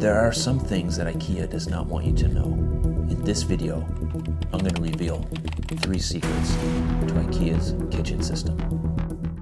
There are some things that IKEA does not want you to know. In this video, I'm going to reveal 3 secrets to IKEA's kitchen system.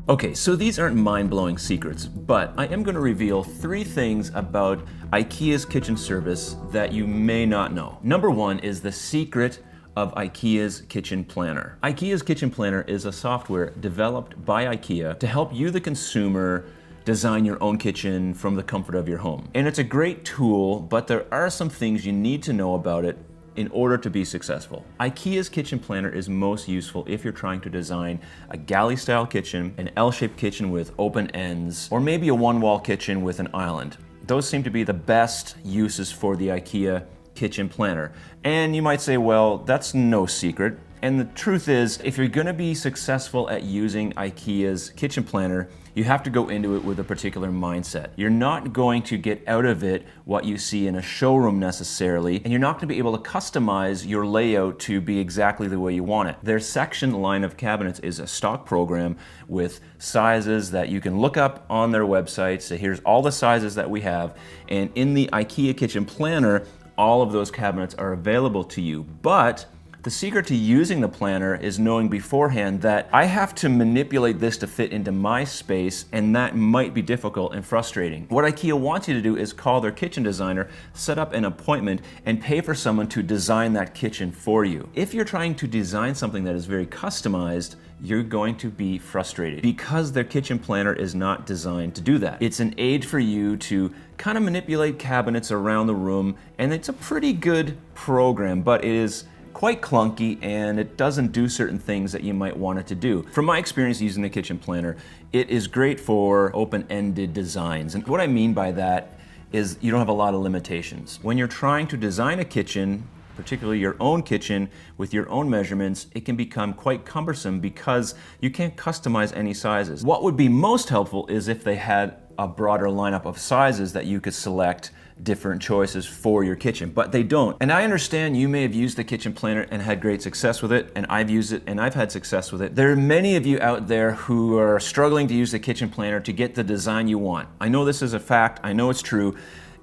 Okay, so these aren't mind-blowing secrets, but I am going to reveal 3 things about IKEA's kitchen service that you may not know. Number 1 is the secret of IKEA's Kitchen Planner. IKEA's Kitchen Planner is a software developed by IKEA to help you, the consumer, design your own kitchen from the comfort of your home. And it's a great tool, but there are some things you need to know about it in order to be successful. IKEA's Kitchen Planner is most useful if you're trying to design a galley-style kitchen, an L-shaped kitchen with open ends, or maybe a one-wall kitchen with an island. Those seem to be the best uses for the IKEA Kitchen Planner. And you might say, well, that's no secret. And the truth is, if you're gonna be successful at using IKEA's Kitchen Planner, you have to go into it with a particular mindset. You're not going to get out of it what you see in a showroom necessarily, and you're not gonna be able to customize your layout to be exactly the way you want it. Their section line of cabinets is a stock program with sizes that you can look up on their website. So here's all the sizes that we have, and in the IKEA Kitchen Planner, all of those cabinets are available to you. But the secret to using the planner is knowing beforehand that I have to manipulate this to fit into my space, and that might be difficult and frustrating. What IKEA wants you to do is call their kitchen designer, set up an appointment, and pay for someone to design that kitchen for you. If you're trying to design something that is very customized, you're going to be frustrated because their kitchen planner is not designed to do that. It's an aid for you to kind of manipulate cabinets around the room, and it's a pretty good program, but it is quite clunky and it doesn't do certain things that you might want it to do. From my experience using the kitchen planner, it is great for open-ended designs. And what I mean by that is you don't have a lot of limitations. When you're trying to design a kitchen, particularly your own kitchen with your own measurements, it can become quite cumbersome because you can't customize any sizes. What would be most helpful is if they had a broader lineup of sizes that you could select different choices for your kitchen, but they don't. And I understand you may have used the kitchen planner and had great success with it, and I've used it and I've had success with it. There are many of you out there who are struggling to use the kitchen planner to get the design you want. I know this is a fact, I know it's true,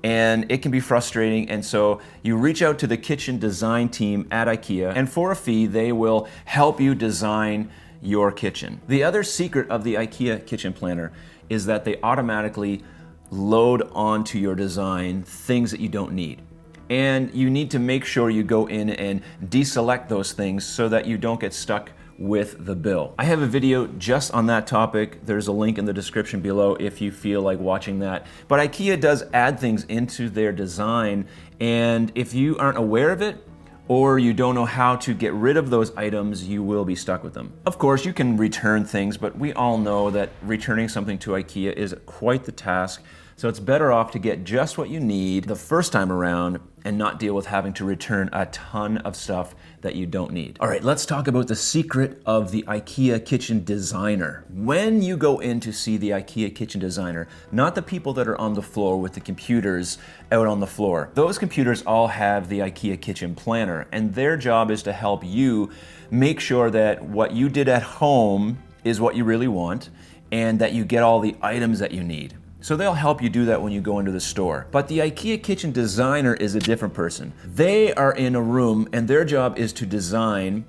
and it can be frustrating, and so you reach out to the kitchen design team at IKEA, and for a fee, they will help you design your kitchen. The other secret of the IKEA Kitchen Planner is that they automatically load onto your design things that you don't need. And you need to make sure you go in and deselect those things so that you don't get stuck with the bill. I have a video just on that topic. There's a link in the description below if you feel like watching that. But IKEA does add things into their design, and if you aren't aware of it, or you don't know how to get rid of those items, you will be stuck with them. Of course, you can return things, but we all know that returning something to IKEA is quite the task. So it's better off to get just what you need the first time around and not deal with having to return a ton of stuff that you don't need. All right, let's talk about the secret of the IKEA Kitchen Designer. When you go in to see the IKEA Kitchen Designer, not the people that are on the floor with the computers out on the floor. Those computers all have the IKEA Kitchen Planner, and their job is to help you make sure that what you did at home is what you really want, and that you get all the items that you need. So they'll help you do that when you go into the store. But the IKEA Kitchen Designer is a different person. They are in a room and their job is to design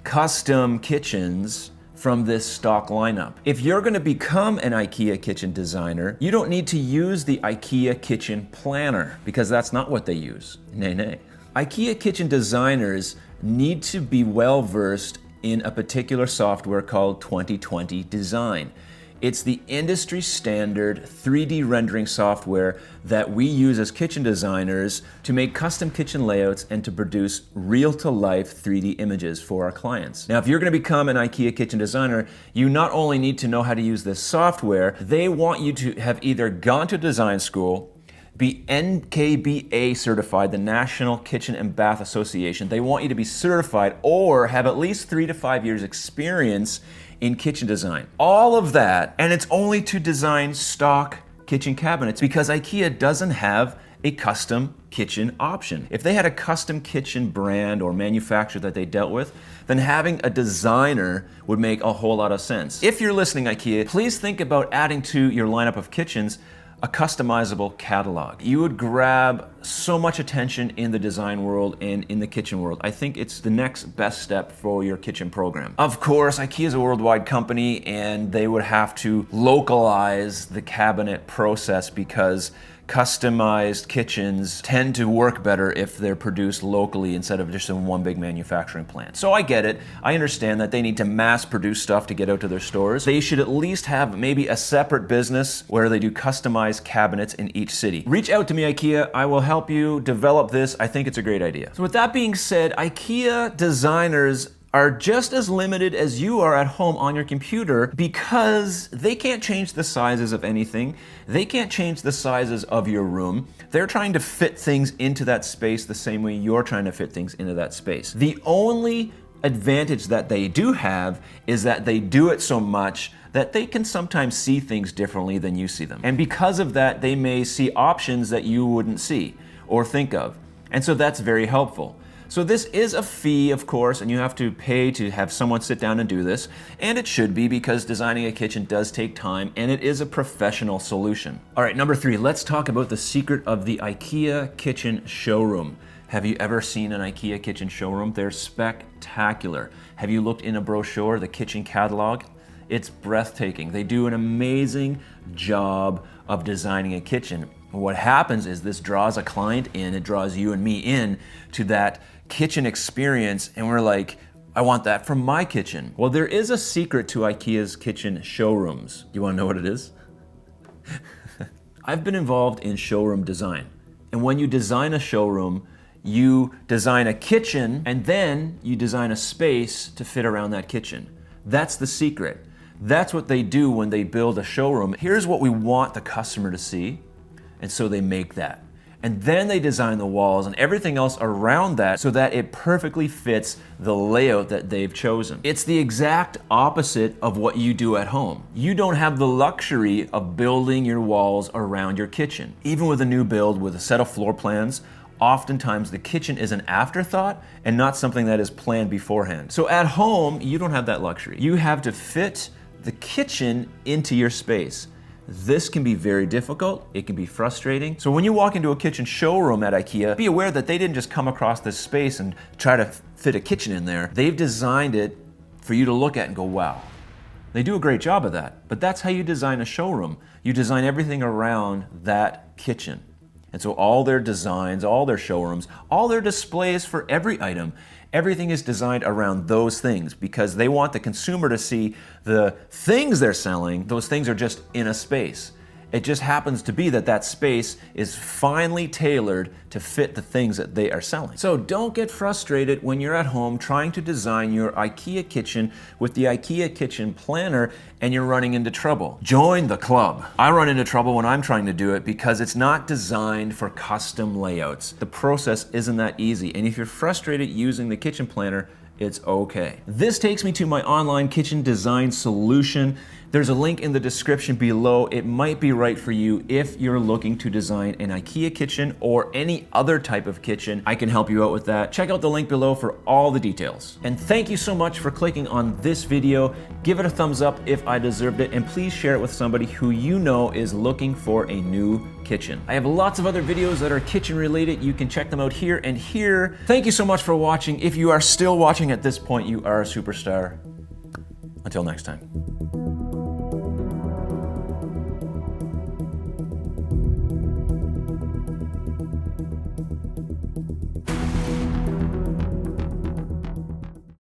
custom kitchens from this stock lineup. If you're gonna become an IKEA Kitchen Designer, you don't need to use the IKEA Kitchen Planner because that's not what they use. Nay. IKEA Kitchen Designers need to be well versed in a particular software called 2020 Design. It's the industry standard 3D rendering software that we use as kitchen designers to make custom kitchen layouts and to produce real-to-life 3D images for our clients. Now, if you're going to become an IKEA kitchen designer, you not only need to know how to use this software, they want you to have either gone to design school, be NKBA certified, the National Kitchen and Bath Association. They want you to be certified or have at least 3 to 5 years experience in kitchen design. All of that, and it's only to design stock kitchen cabinets because IKEA doesn't have a custom kitchen option. If they had a custom kitchen brand or manufacturer that they dealt with, then having a designer would make a whole lot of sense. If you're listening, IKEA, please think about adding to your lineup of kitchens a customizable catalog. You would grab so much attention in the design world and in the kitchen world. I think it's the next best step for your kitchen program. Of course, Ikea is a worldwide company and they would have to localize the cabinet process because customized kitchens tend to work better if they're produced locally instead of just in one big manufacturing plant. So I get it. I understand that they need to mass produce stuff to get out to their stores. They should at least have maybe a separate business where they do customized cabinets in each city. Reach out to me, Ikea. I will help you develop this. I think it's a great idea. So with that being said, Ikea designers are just as limited as you are at home on your computer because they can't change the sizes of anything. They can't change the sizes of your room. They're trying to fit things into that space the same way you're trying to fit things into that space. The only advantage that they do have is that they do it so much that they can sometimes see things differently than you see them. And because of that, they may see options that you wouldn't see or think of. And so that's very helpful. So this is a fee, of course, and you have to pay to have someone sit down and do this. And it should be because designing a kitchen does take time and it is a professional solution. All right, number 3, let's talk about the secret of the IKEA kitchen showroom. Have you ever seen an IKEA kitchen showroom? They're spectacular. Have you looked in a brochure, the kitchen catalog? It's breathtaking. They do an amazing job of designing a kitchen. What happens is this draws a client in, it draws you and me in to that kitchen experience, and we're like, I want that from my kitchen. Well, there is a secret to IKEA's kitchen showrooms. You wanna know what it is? I've been involved in showroom design. And when you design a showroom, you design a kitchen and then you design a space to fit around that kitchen. That's the secret. That's what they do when they build a showroom. Here's what we want the customer to see. And so they make that. And then they design the walls and everything else around that so that it perfectly fits the layout that they've chosen. It's the exact opposite of what you do at home. You don't have the luxury of building your walls around your kitchen. Even with a new build with a set of floor plans, oftentimes the kitchen is an afterthought and not something that is planned beforehand. So at home, you don't have that luxury. You have to fit the kitchen into your space. This can be very difficult, it can be frustrating. So when you walk into a kitchen showroom at IKEA, be aware that they didn't just come across this space and try to fit a kitchen in there. They've designed it for you to look at and go, wow. They do a great job of that, but that's how you design a showroom. You design everything around that kitchen. And so all their designs, all their showrooms, all their displays for every item, everything is designed around those things because they want the consumer to see the things they're selling. Those things are just in a space. It just happens to be that that space is finely tailored to fit the things that they are selling. So don't get frustrated when you're at home trying to design your IKEA kitchen with the IKEA kitchen planner and you're running into trouble. Join the club. I run into trouble when I'm trying to do it because it's not designed for custom layouts. The process isn't that easy, and if you're frustrated using the kitchen planner, it's okay. This takes me to my online kitchen design solution. There's a link in the description below. It might be right for you if you're looking to design an IKEA kitchen or any other type of kitchen. I can help you out with that. Check out the link below for all the details. And thank you so much for clicking on this video. Give it a thumbs up if I deserved it, and please share it with somebody who you know is looking for a new kitchen. I have lots of other videos that are kitchen related. You can check them out here and here. Thank you so much for watching. If you are still watching at this point, you are a superstar. Until next time.